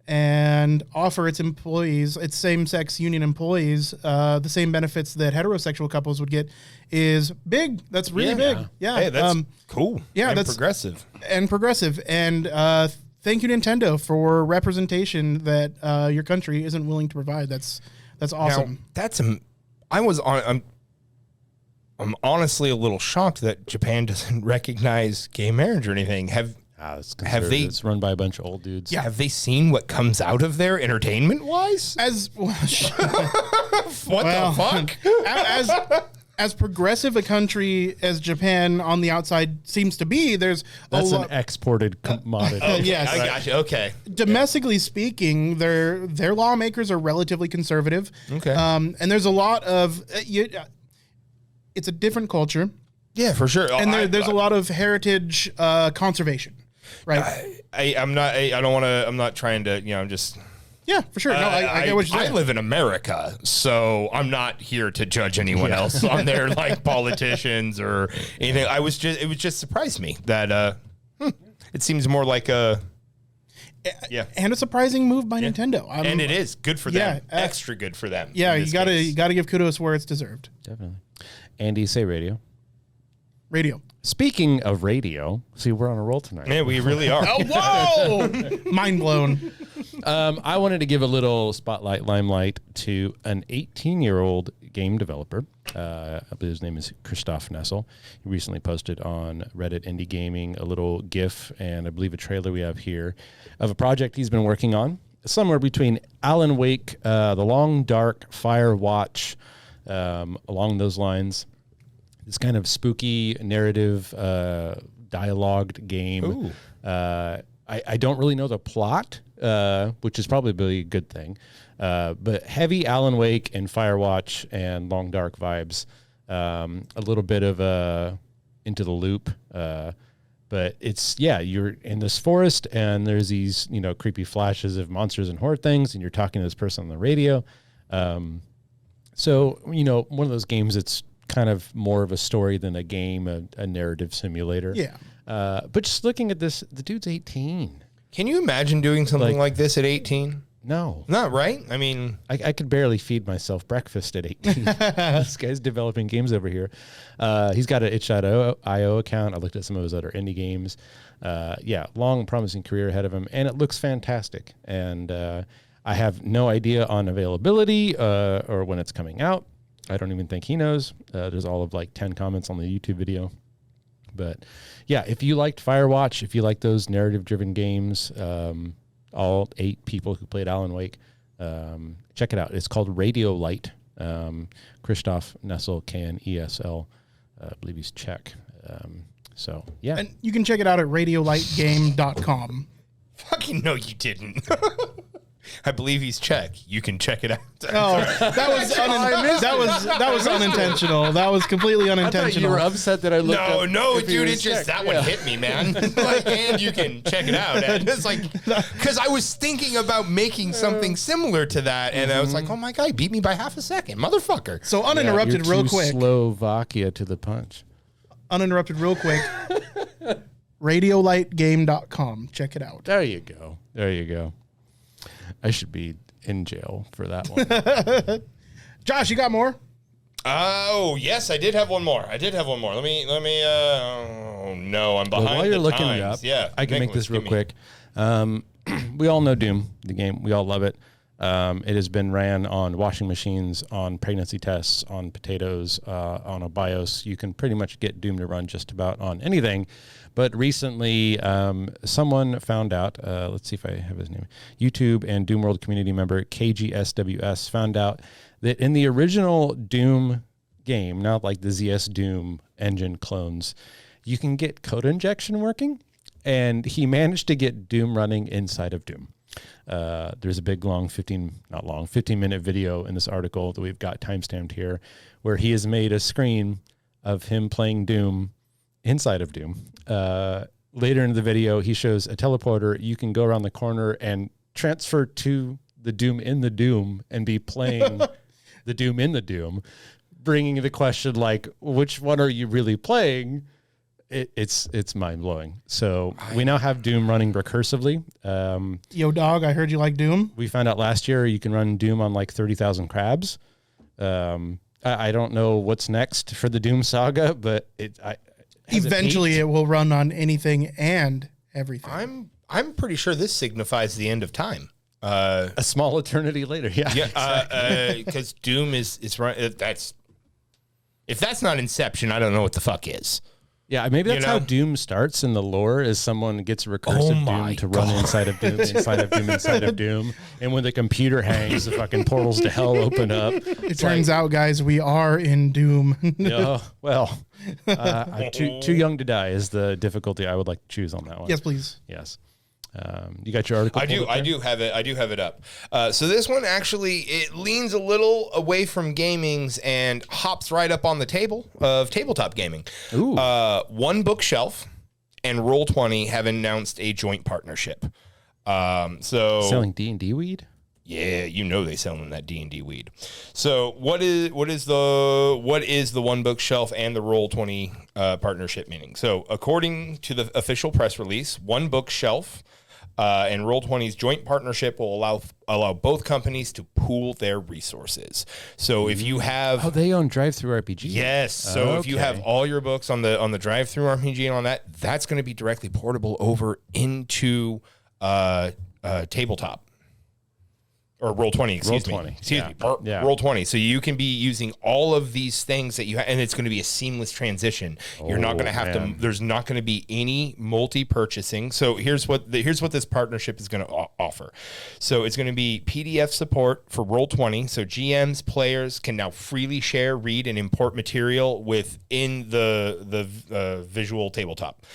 and offer its employees, its same-sex union employees, the same benefits that heterosexual couples would get is big. That's really big. Yeah. Hey, that's cool. Yeah, and that's progressive. And thank you, Nintendo, for representation that your country isn't willing to provide. That's awesome. Now, I'm honestly a little shocked that Japan doesn't recognize gay marriage or anything. It's run by a bunch of old dudes. Yeah, have they seen what comes out of there entertainment-wise? What the fuck? As progressive a country as Japan on the outside seems to be, there's an exported commodity. Yes, I got you. Okay. Domestically speaking, their lawmakers are relatively conservative. Okay. And there's a lot of it's a different culture. Yeah, for sure. And there's a lot of heritage conservation. Right. I'm not trying to, I'm just. Yeah, for sure. No, I get what you're saying. I live in America, so I'm not here to judge anyone else on their politicians or anything. It was just surprised me that it seems more like a. Yeah. And a surprising move by Nintendo. And it is good for them. Extra good for them. Yeah, you gotta give kudos where it's deserved. Definitely. Andy, say radio. Radio. Speaking of radio, see, we're on a roll tonight. Man, we really are. Oh, whoa! Mind blown. I wanted to give a little limelight to an 18-year-old game developer. I believe his name is Christoph Nessel. He recently posted on Reddit Indie Gaming a little GIF and I believe a trailer we have here of a project he's been working on, somewhere between Alan Wake, The Long Dark, Firewatch, along those lines. This kind of spooky narrative, dialogued game. I don't really know the plot, which is probably a good thing. But heavy Alan Wake and Firewatch and Long Dark vibes. A little bit of Into the Loop. But you're in this forest and there's these, creepy flashes of monsters and horror things, and you're talking to this person on the radio. So, one of those games that's kind of more of a story than a game, a narrative simulator. Yeah. But just looking at this, the dude's 18. Can you imagine doing something like this at 18? No. Not right? I mean... I could barely feed myself breakfast at 18. This guy's developing games over here. He's got an itch.io account. I looked at some of his other indie games. Long, promising career ahead of him. And it looks fantastic. And I have no idea on availability or when it's coming out. I don't even think he knows. There's all of 10 comments on the YouTube video. But yeah, if you liked Firewatch, if you like those narrative-driven games, all 8 people who played Alan Wake, check it out. It's called Radiolight. Christoph Nessel, K-N-E-S-L. I believe he's Czech. So, yeah. And you can check it out at radiolightgame.com. Fucking no, you didn't. I believe he's Czech. You can check it out. Oh, that was unintentional. That was completely unintentional. You were upset that I looked up. No, dude, it's just that one hit me, man. And you can check it out. And it's like, because I was thinking about making something similar to that, and I was like, oh my God, he beat me by half a second, motherfucker. So uninterrupted, you're real too quick. Slovakia to the punch. Uninterrupted, real quick. Radiolightgame.com. Check it out. There you go. There you go. I should be in jail for that one. Josh, you got more? Oh, yes, I did have one more. Let me, oh no, I'm behind. Well, while you're looking it times. up, Yeah, I can make this real quick. We all know Doom, the game. We all love it. It has been ran on washing machines, on pregnancy tests, on potatoes, on a BIOS. You can pretty much get Doom to run just about on anything. But recently, someone found out, let's see if I have his name, YouTube and Doom World community member KGSWS found out that in the original Doom game, not like the ZS Doom engine clones, you can get code injection working. And he managed to get Doom running inside of Doom. There's a big, long, 15-minute video in this article that we've got timestamped here, where he has made a screen of him playing Doom inside of Doom. Later in the video, he shows a teleporter. You can go around the corner and transfer to the Doom in the Doom and be playing the Doom in the Doom, bringing the question like, which one are you really playing? It's mind-blowing. So we now have Doom running recursively. Yo, dog, I heard you like Doom. We found out last year you can run Doom on like 30,000 crabs. I don't know what's next for the Doom saga, but eventually it will run on anything and everything. I'm pretty sure this signifies the end of time. A small eternity later. Yeah. Because Doom is right. If that's not Inception, I don't know what the fuck is. Yeah, maybe that's how Doom starts in the lore, is someone gets a recursive Doom to run inside of Doom, inside of Doom, inside of Doom. And when the computer hangs, the fucking portals to hell open up. It turns out, guys, we are in Doom. Well, I'm too young to die is the difficulty I would like to choose on that one. Yes, please. Yes. You got your article? I do have it up. So this one actually, it leans a little away from gaming's and hops right up on the table of tabletop gaming. Ooh. One Bookshelf and Roll20 have announced a joint partnership. So selling D&D weed? Yeah, you know they selling that D&D weed. So what is the One Bookshelf and the Roll20 partnership meaning? So according to the official press release, One Bookshelf and Roll20's joint partnership will allow both companies to pool their resources. So if you have they own Drive-Thru RPG. Yes. So if you have all your books on the Drive-Thru RPG and on that's going to be directly portable over into tabletop. Or Roll20, excuse me. Roll20. So you can be using all of these things that you have, and it's going to be a seamless transition. You're not going to have to. There's not going to be any multi-purchasing. So here's what this partnership is going to offer. So it's going to be PDF support for Roll20. So GMs, players can now freely share, read, and import material within the visual tabletop.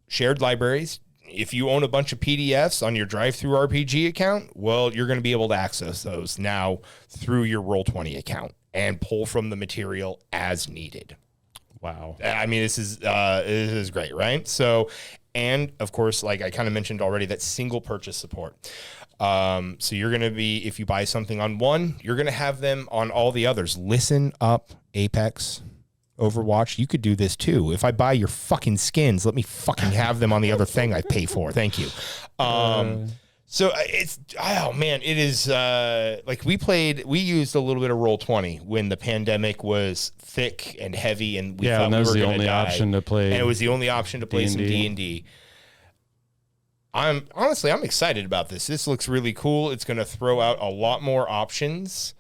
Shared libraries. If you own a bunch of PDFs on your Drive-Thru RPG account, well, you're going to be able to access those now through your Roll20 account and pull from the material as needed. Wow. I mean, this is great, right? So, and of course, like I kind of mentioned already, that single purchase support. So you're going to be, if you buy something on one, you're going to have them on all the others. Listen up, Apex, Overwatch, you could do this too. If I buy your fucking skins, let me fucking have them on the other thing I pay for. Thank you. So it's, oh man, it is like we used a little bit of Roll20 when the pandemic was thick and heavy and we thought we were going to die. Option to play. And it was the only option to play some D&D. I'm excited about this. This looks really cool. It's going to throw out a lot more options.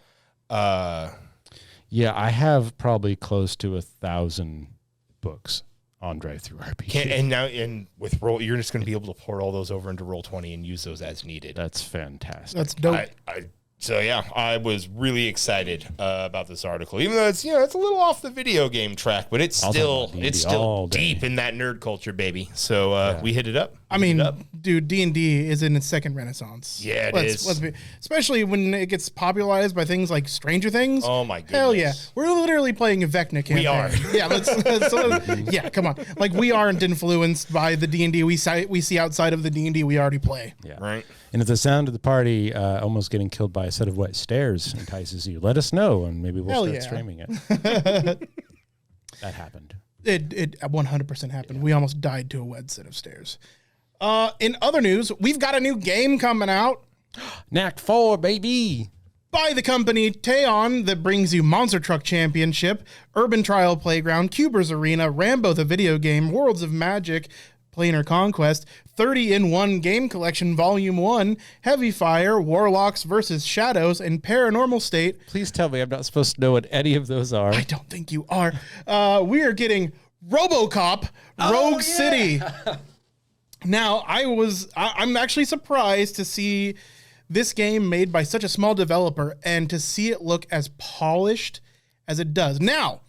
Yeah, I have probably close to 1,000 books on drive-through RPG. And with Roll, you're just going to be able to port all those over into Roll20 and use those as needed. That's fantastic. That's dope. So yeah, I was really excited about this article, even though it's it's a little off the video game track, but it's still deep in that nerd culture, baby. So we hit it up. Dude, D&D is in its second renaissance. Yeah, Let's be, especially when it gets popularized by things like Stranger Things. Oh my goodness. Hell yeah. We're literally playing a Vecna campaign. We are. Yeah, come on. Like, we aren't influenced by the D&D we see outside of the D&D we already play. Yeah. Right. And if the sound of the party almost getting killed by a set of wet stairs entices you, let us know, and maybe we'll start streaming it. That happened. It 100% happened. Yeah. We almost died to a wet set of stairs. In other news, we've got a new game coming out. Knack 4, baby. By the company Teon, that brings you Monster Truck Championship, Urban Trial Playground, Cubers Arena, Rambo the Video Game, Worlds of Magic, Planar Conquest, 30-in-1 Game Collection Volume 1, Heavy Fire, Warlocks vs. Shadows, and Paranormal State. Please tell me I'm not supposed to know what any of those are. I don't think you are. We are getting RoboCop, Rogue City. Now, I'm actually surprised to see this game made by such a small developer and to see it look as polished as it does. Now,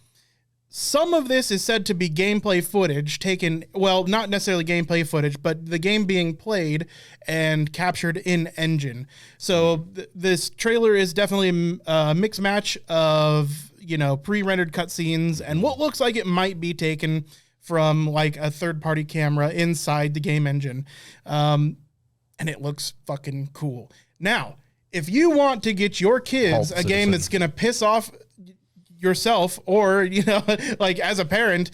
some of this is said to be gameplay footage taken, well, not necessarily gameplay footage, but the game being played and captured in engine. So this trailer is definitely a mixed match of, pre-rendered cutscenes and what looks like it might be taken from like a third-party camera inside the game engine. And it looks fucking cool. Now, if you want to get your kids a game that's going to piss off yourself or, like as a parent,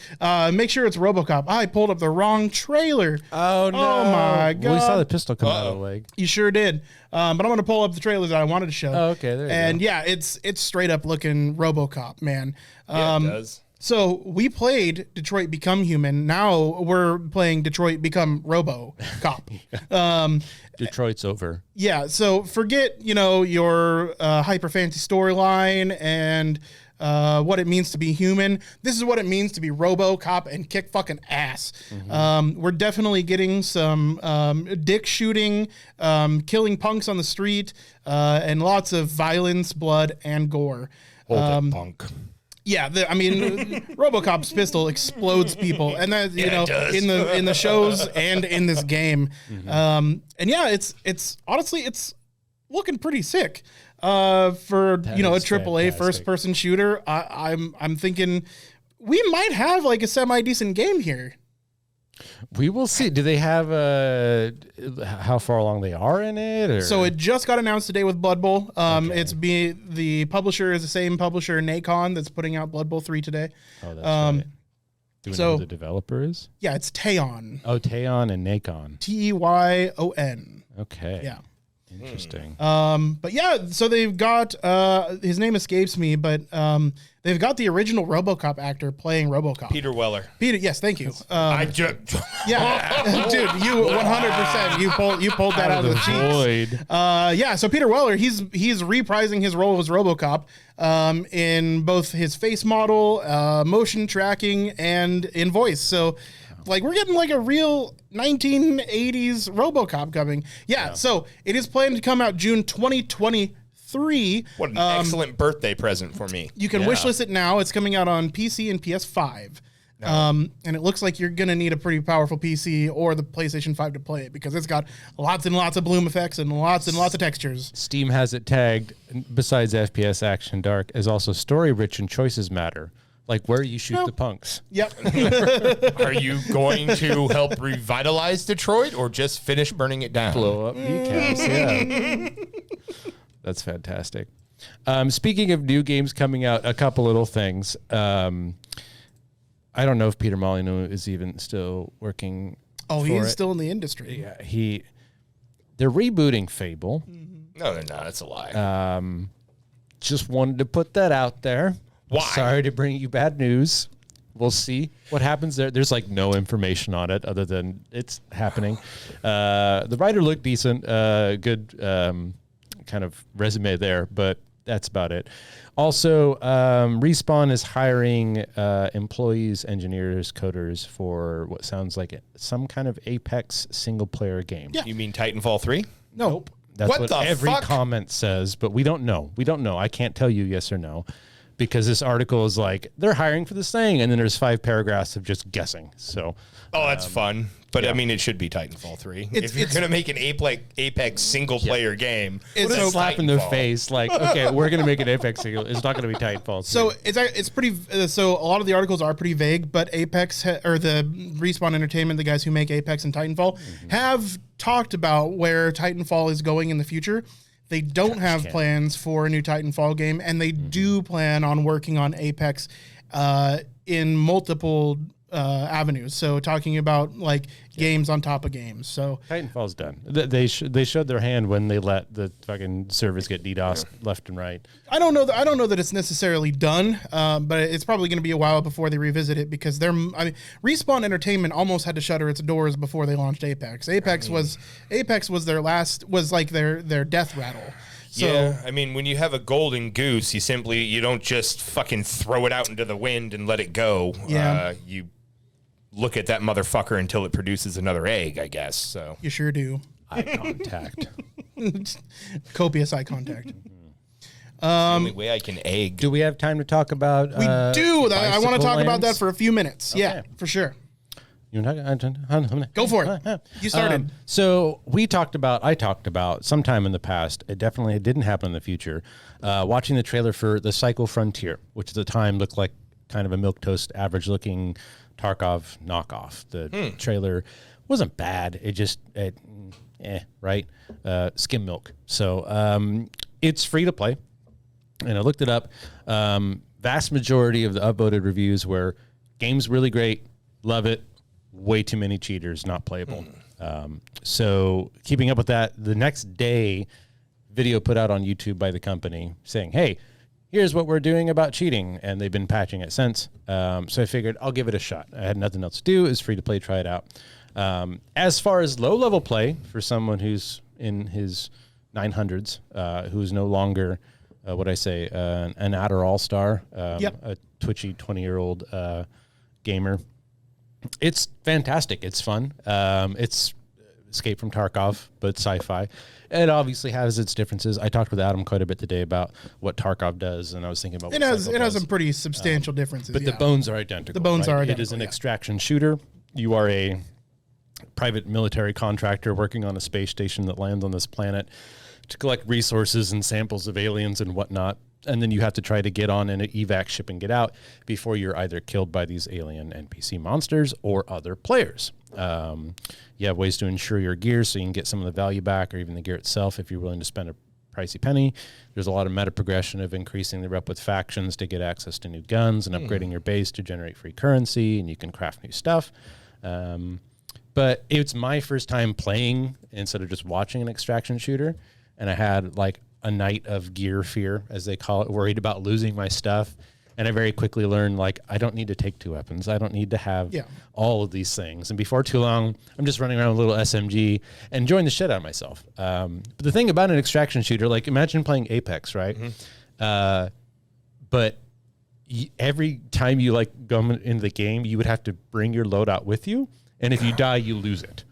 make sure it's RoboCop. I pulled up the wrong trailer. Oh, no. Oh, my God. We saw the pistol come out of the leg. You sure did. But I'm going to pull up the trailer that I wanted to show. Oh, okay. There you go. And yeah, it's straight up looking RoboCop, man. Yeah, it does. So we played Detroit Become Human. Now we're playing Detroit Become RoboCop. Detroit's over. Yeah. So forget, your hyper fancy storyline and what it means to be human. This is what it means to be RoboCop and kick fucking ass. Mm-hmm. We're definitely getting some dick shooting, killing punks on the street, and lots of violence, blood, and gore. Hold it, punk. Yeah, RoboCop's pistol explodes people, and that in the shows and in this game. Mm-hmm. And yeah, it's honestly it's looking pretty sick for a AAA first person shooter. I'm thinking we might have like a semi decent game here. We will see. Do they have how far along they are in it? Or? So it just got announced today with Blood Bowl. The publisher is the same publisher, Nacon, that's putting out Blood Bowl 3 today. Oh, that's right. Do we know who the developer is? Yeah, it's Teon. Oh, Teon and Nacon. Teyon. Okay. Yeah. Interesting. But yeah, so they've got his name escapes me, but they've got the original RoboCop actor playing RoboCop. Peter Weller. Yes, thank you. I just yeah, dude, you 100% you pulled that out of the cheeks. Yeah, so Peter Weller, he's reprising his role as RoboCop in both his face model, motion tracking, and in voice. So like we're getting like a real 1980s RoboCop coming. Yeah, so it is planned to come out June 2023. What an excellent birthday present for me. You can wishlist it now. It's coming out on PC and PS5. And it looks like you're going to need a pretty powerful PC or the PlayStation 5 to play it because it's got lots and lots of bloom effects and lots of textures. Steam has it tagged, besides FPS, action, dark, as also story rich and choices matter. Like where you shoot the punks. Yep. Are you going to help revitalize Detroit or just finish burning it down? Blow up kneecaps, yeah. That's fantastic. Speaking of new games coming out, a couple little things. I don't know if Peter Molyneux is even still working. Oh, he's still in the industry. Yeah, they're rebooting Fable. Mm-hmm. No, they're not. That's a lie. Just wanted to put that out there. Why? Sorry to bring you bad news. We'll see what happens there. There's like no information on it other than it's happening. The writer looked decent, good kind of resume there, but that's about it. Also, Respawn is hiring employees, engineers, coders for what sounds like some kind of Apex single-player game. You mean Titanfall 3? Nope. That's What what the every fuck? comment says, but we don't know. We don't know. I can't tell you yes or no because this article is like, they're hiring for this thing, and then there's 5 paragraphs of just guessing. So, Oh, that's fun. But I mean, it should be Titanfall 3. If you're going to make an Apex single player game, it's a slap in their face. Like, okay, we're going to make an Apex single. It's not going to be Titanfall 3. So it's pretty. So a lot of the articles are pretty vague, but Apex or the Respawn Entertainment, the guys who make Apex and Titanfall, have talked about where Titanfall is going in the future. They don't have plans for a new Titanfall game, and they do plan on working on Apex in multiple avenues. So talking about like games on top of games. So Titanfall's done. They showed their hand when they let the fucking servers get DDoS left and right. I don't know that it's necessarily done, but it's probably going to be a while before they revisit it because Respawn Entertainment almost had to shutter its doors before they launched Apex. Apex was their their death rattle. So, yeah, I mean, when you have a golden goose, you don't just fucking throw it out into the wind and let it go. Yeah. You look at that motherfucker until it produces another egg, I guess. So you sure do. Eye contact. Copious eye contact. the only way I can egg. Do we have time to talk about? We do. I want to talk about that lands? for a few minutes. Okay. Yeah, for sure. You Go for it. You started. So I talked about sometime in the past. It definitely didn't happen in the future. Watching the trailer for the Psycho Frontier, which at the time looked like kind of a milquetoast, average-looking Tarkov knockoff. The trailer wasn't bad. Right? Skim milk. So it's free to play, and I looked it up. Vast majority of the upvoted reviews were game's really great, love it. Way too many cheaters, not playable. So keeping up with that, the next day, video put out on YouTube by the company saying, hey, here's what we're doing about cheating. And they've been patching it since. So I figured I'll give it a shot. I had nothing else to do. It's free to play. Try it out. As far as low-level play, for someone who's in his 900s, who's no longer, an Adderall star, a twitchy 20-year-old gamer, it's fantastic. It's fun. It's Escape from Tarkov, but sci-fi. It obviously has its differences. I talked with Adam quite a bit today about what Tarkov does, and I was thinking about it has some pretty substantial differences. But the bones are identical. The bones are identical. It is an extraction shooter. You are a private military contractor working on a space station that lands on this planet to collect resources and samples of aliens and whatnot. And then you have to try to get on an evac ship and get out before you're either killed by these alien NPC monsters or other players. You have ways to insure your gear so you can get some of the value back, or even the gear itself if you're willing to spend a pricey penny. There's a lot of meta progression of increasing the rep with factions to get access to new guns and upgrading your base to generate free currency, and you can craft new stuff. But it's my first time playing instead of just watching an extraction shooter, and I had like a night of gear fear, as they call it, worried about losing my stuff. And I very quickly learned, like, I don't need to take 2 weapons. I don't need to have all of these things. And before too long, I'm just running around with a little SMG and enjoying the shit out of myself. But the thing about an extraction shooter, like, imagine playing Apex, right? But every time you, like, go into the game, you would have to bring your loadout with you. And if you die, you lose it.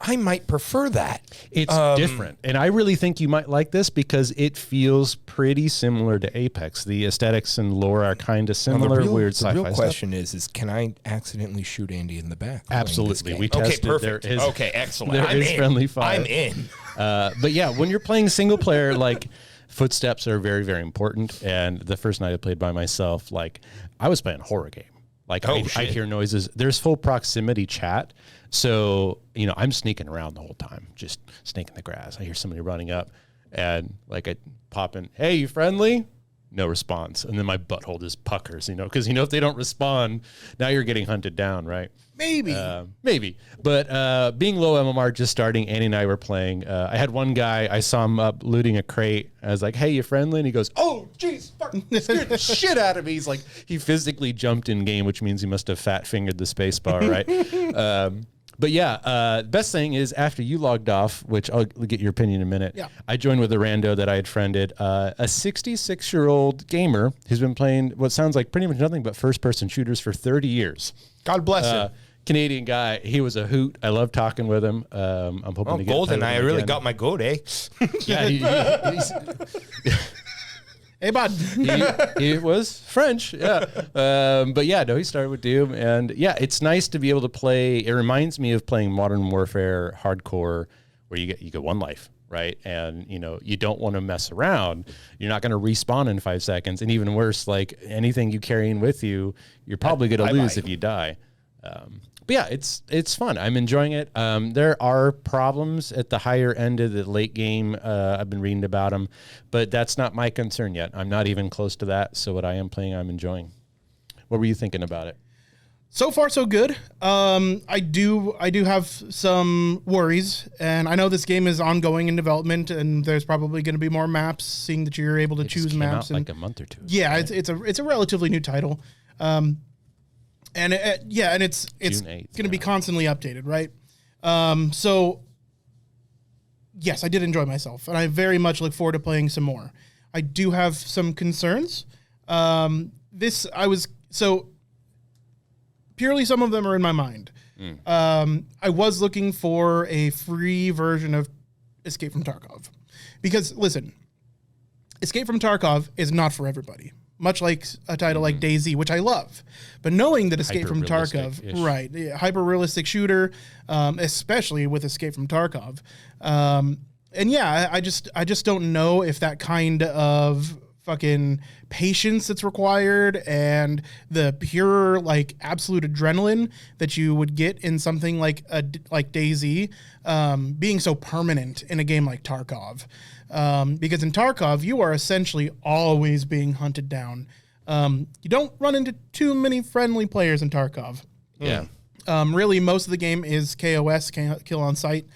I might prefer that. It's different. And I really think you might like this because it feels pretty similar to Apex. The aesthetics and lore are kind of similar. Weird sci-fi The real stuff. question is can I accidentally shoot Andy in the back? Absolutely. We tested. Perfect. There is, excellent. There is friendly fire. I'm in. But yeah, when you're playing single player, like, footsteps are very, very important. And the first night I played by myself, like, I was playing a horror game. Like, I hear noises. There's full proximity chat. So, I'm sneaking around the whole time, just snaking the grass. I hear somebody running up, and, like, I pop in, hey, you friendly? No response. And then my butthole just puckers, because, if they don't respond, now you're getting hunted down, right? Maybe. But being low MMR, just starting, Annie and I were playing. I had one guy, I saw him up looting a crate. I was like, hey, you friendly? And he goes, oh, jeez, fucking scared the shit out of me. He's like, he physically jumped in game, which means he must have fat fingered the space bar, right? But yeah, best thing is after you logged off, which I'll get your opinion in a minute. Yeah. I joined with a rando that I had friended, a 66-year-old gamer who's been playing what sounds like pretty much nothing but first-person shooters for 30 years. God bless him. Canadian guy. He was a hoot. I love talking with him. I'm hoping to get Golden. I really again. got my goat, eh? Yeah, Hey, bud. he was French, yeah. But yeah, no, he started with Doom, and yeah, it's nice to be able to play. It reminds me of playing Modern Warfare Hardcore, where you get one life, right? And you don't want to mess around. You're not going to respawn in 5 seconds, and even worse, like anything you carry in with you, you're probably going to lose if you die. But yeah, it's fun. I'm enjoying it. There are problems at the higher end of the late game. I've been reading about them, but that's not my concern yet. I'm not even close to that. So what I am playing, I'm enjoying. What were you thinking about it? So far, so good. I do have some worries, and I know this game is ongoing in development, and there's probably going to be more maps. Seeing that you're able to choose maps, out like a month or two. Yeah, right? it's a relatively new title. And it's going to be constantly updated, right? So yes, I did enjoy myself, and I very much look forward to playing some more. I do have some concerns. Purely some of them are in my mind. I was looking for a free version of Escape from Tarkov, because listen, Escape from Tarkov is not for everybody. Much like a title like DayZ, which I love. But knowing that Escape from Tarkov, right, hyper-realistic shooter, especially with Escape from Tarkov. And yeah, I just don't know if that kind of fucking patience that's required and the pure, like, absolute adrenaline that you would get in something like DayZ, being so permanent in a game like Tarkov. Because in Tarkov, you are essentially always being hunted down. You don't run into too many friendly players in Tarkov. Yeah. Really, most of the game is KOS, kill on sight.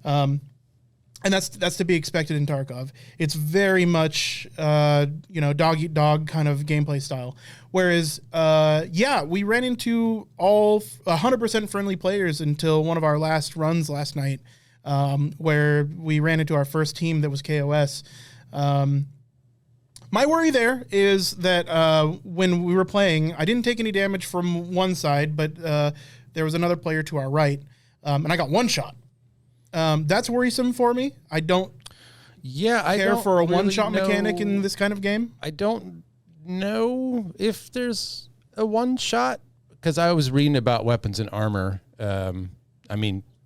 And that's to be expected in Tarkov. It's very much, dog eat dog kind of gameplay style. Whereas, we ran into all 100% friendly players until one of our last runs last night. Where we ran into our first team that was KOS. My worry there is that when we were playing, I didn't take any damage from one side, but there was another player to our right, and I got one shot. That's worrisome for me. I don't care for a one-shot mechanic in this kind of game. I don't know if there's a one-shot, because I was reading about weapons and armor.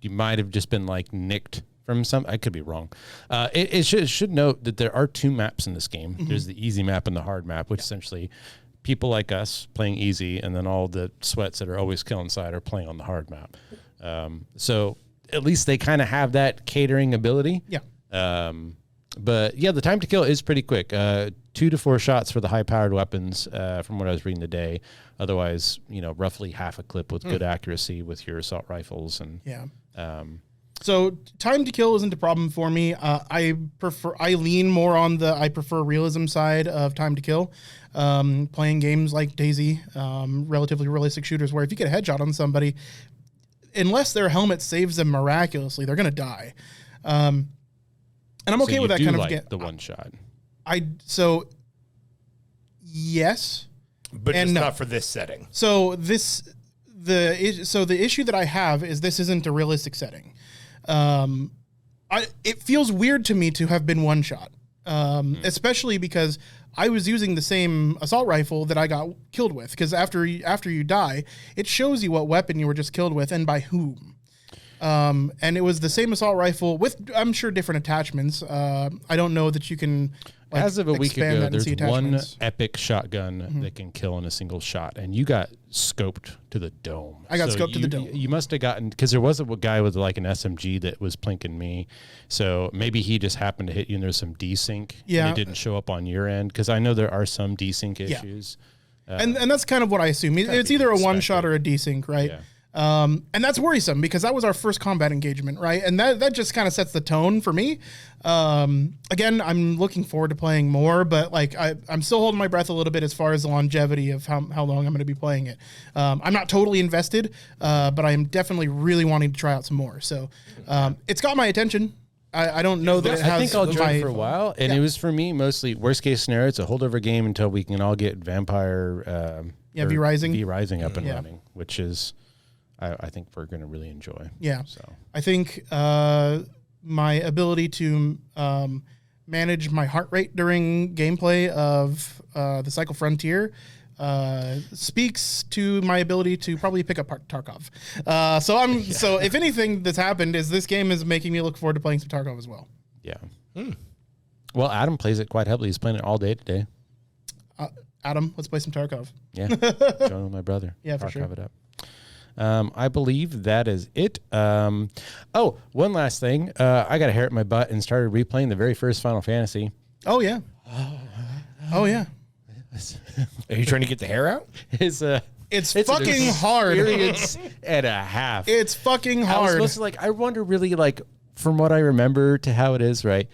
You might have just been like nicked from some. I could be wrong. It should note that there are two maps in this game. Mm-hmm. There's the easy map and the hard map, which essentially people like us playing easy, and then all the sweats that are always killing side are playing on the hard map. So at least they kind of have that catering ability. Yeah. But yeah, the time to kill is pretty quick. 2 to 4 shots for the high-powered weapons, from what I was reading today. Otherwise, roughly half a clip with good accuracy with your assault rifles and yeah. So time to kill isn't a problem for me. I lean more on I prefer realism side of time to kill. Playing games like DayZ, relatively realistic shooters, where if you get a headshot on somebody, unless their helmet saves them miraculously, they're gonna die. And I'm okay with that kind of the one shot. Yes, but just not for this setting. So the issue that I have is this isn't a realistic setting. It feels weird to me to have been one shot, especially because I was using the same assault rifle that I got killed with. Because after you die, it shows you what weapon you were just killed with and by whom. And it was the same assault rifle with, I'm sure, different attachments. I don't know that you can. As of a week ago, there's one epic shotgun that can kill in a single shot, and you got scoped to the dome. I got scoped to the dome. You must have gotten, because there was a guy with like an SMG that was plinking me, so maybe he just happened to hit you and there's some desync. Yeah. And it didn't show up on your end, because I know there are some desync issues. And that's kind of what I assume. It's either a one shot or a desync, right? And that's worrisome because that was our first combat engagement, right? And that just kind of sets the tone for me. Again, I'm looking forward to playing more, but like I'm still holding my breath a little bit as far as the longevity of how long I'm going to be playing it. I'm not totally invested, but I am definitely really wanting to try out some more. So it's got my attention. I don't know that it has. I think I'll join for a while, and it was for me mostly worst case scenario. It's a holdover game until we can all get Vampire V Rising up and running, which is I think we're going to really enjoy. Yeah, so I think my ability to manage my heart rate during gameplay of the Cycle Frontier speaks to my ability to probably pick up Tarkov. So if anything that's happened is this game is making me look forward to playing some Tarkov as well. Yeah. Well, Adam plays it quite heavily. He's playing it all day today. Adam, let's play some Tarkov. Yeah. Join with my brother. Yeah, for sure. Tarkov it up. I believe that is it. One last thing. I got a hair at my butt and started replaying the very first Final Fantasy. Oh, yeah. Oh, yeah. Are you trying to get the hair out? It's fucking hard. Experience and a half. It's fucking I was hard. supposed to I wonder really from what I remember to how it is, right?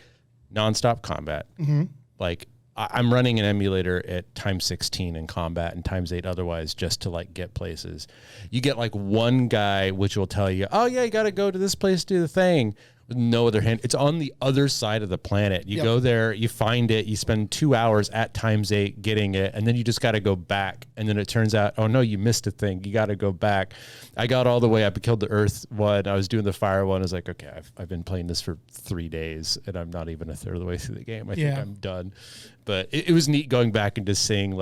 Nonstop combat. Mm-hmm. I'm running an emulator at times 16 in combat and times 8 otherwise just to get places. You get one guy which will tell you, oh yeah, you got to go to this place to do the thing. With no other hint. It's on the other side of the planet. You go there, you find it, you spend 2 hours at times 8 getting it, and then you just got to go back. And then it turns out, oh no, you missed a thing. You got to go back. I got all the way up. I killed the Earth one. I was doing the Fire one. I was like, okay, I've been playing this for 3 days, and I'm not even a third of the way through the game. I think I'm done. But it was neat going back and just seeing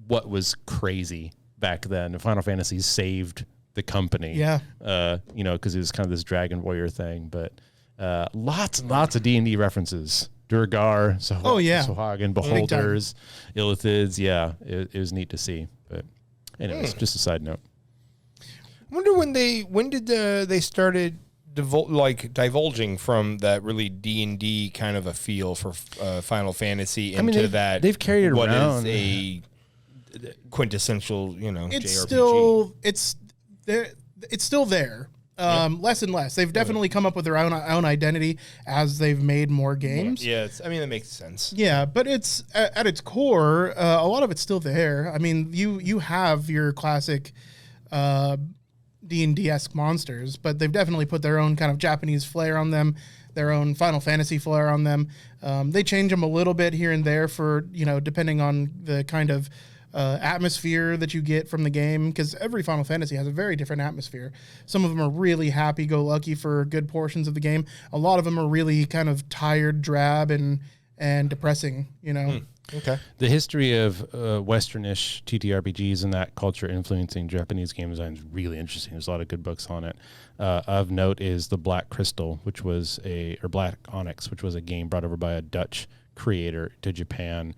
what was crazy back then. Final Fantasy saved the company. Yeah. Because it was kind of this Dragon Warrior thing, but lots and lots of D&D references. Durgar, Sohagan, Beholders, Illithids. Yeah, it was neat to see. But anyways, just a side note. I wonder when did they started divulging from that really D&D kind of a feel for Final Fantasy into that. They've carried it around. What is a quintessential, it's JRPG. It's still there. Less and less. They've definitely come up with their own identity as they've made more games. Yeah, that makes sense. Yeah, but it's at its core, a lot of it's still there. I mean, you have your classic D&D-esque monsters, but they've definitely put their own kind of Japanese flair on them, their own Final Fantasy flair on them. They change them a little bit here and there for, depending on the kind of atmosphere that you get from the game, because every Final Fantasy has a very different atmosphere. Some of them are really happy-go-lucky for good portions of the game. A lot of them are really kind of tired, drab, and depressing, Okay. The history of Westernish TTRPGs and that culture influencing Japanese game design is really interesting. There's a lot of good books on it. Of note is the Black Crystal, or Black Onyx, which was a game brought over by a Dutch creator to Japan,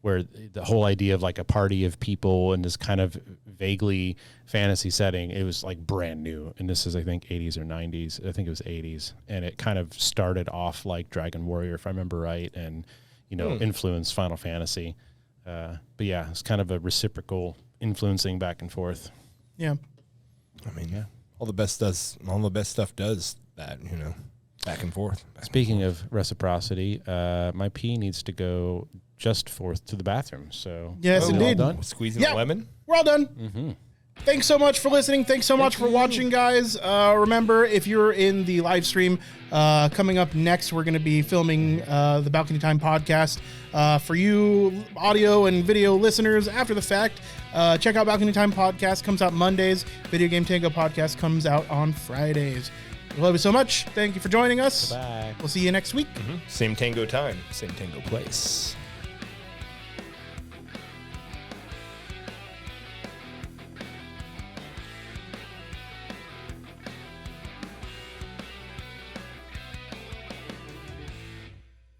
where the whole idea of a party of people in this kind of vaguely fantasy setting, it was brand new. And this is, I think, 80s or 90s. I think it was 80s. And it kind of started off like Dragon Warrior, if I remember right, and, influenced Final Fantasy. But yeah, it's kind of a reciprocal influencing back and forth. Yeah. I mean, all the best stuff does that, back and forth. Speaking of reciprocity, my pee needs to go just forth to the bathroom. So yes, indeed. Done? Squeezing a lemon. We're all done. Mm-hmm. Thanks so much for listening. Thanks so much for watching, guys. Remember, if you're in the live stream, coming up next, we're going to be filming the Balcony Time podcast. For you audio and video listeners after the fact, check out Balcony Time podcast. Comes out Mondays. Video Game Tango podcast comes out on Fridays. We love you so much. Thank you for joining us. Bye. We'll see you next week. Mm-hmm. Same tango time, same tango place.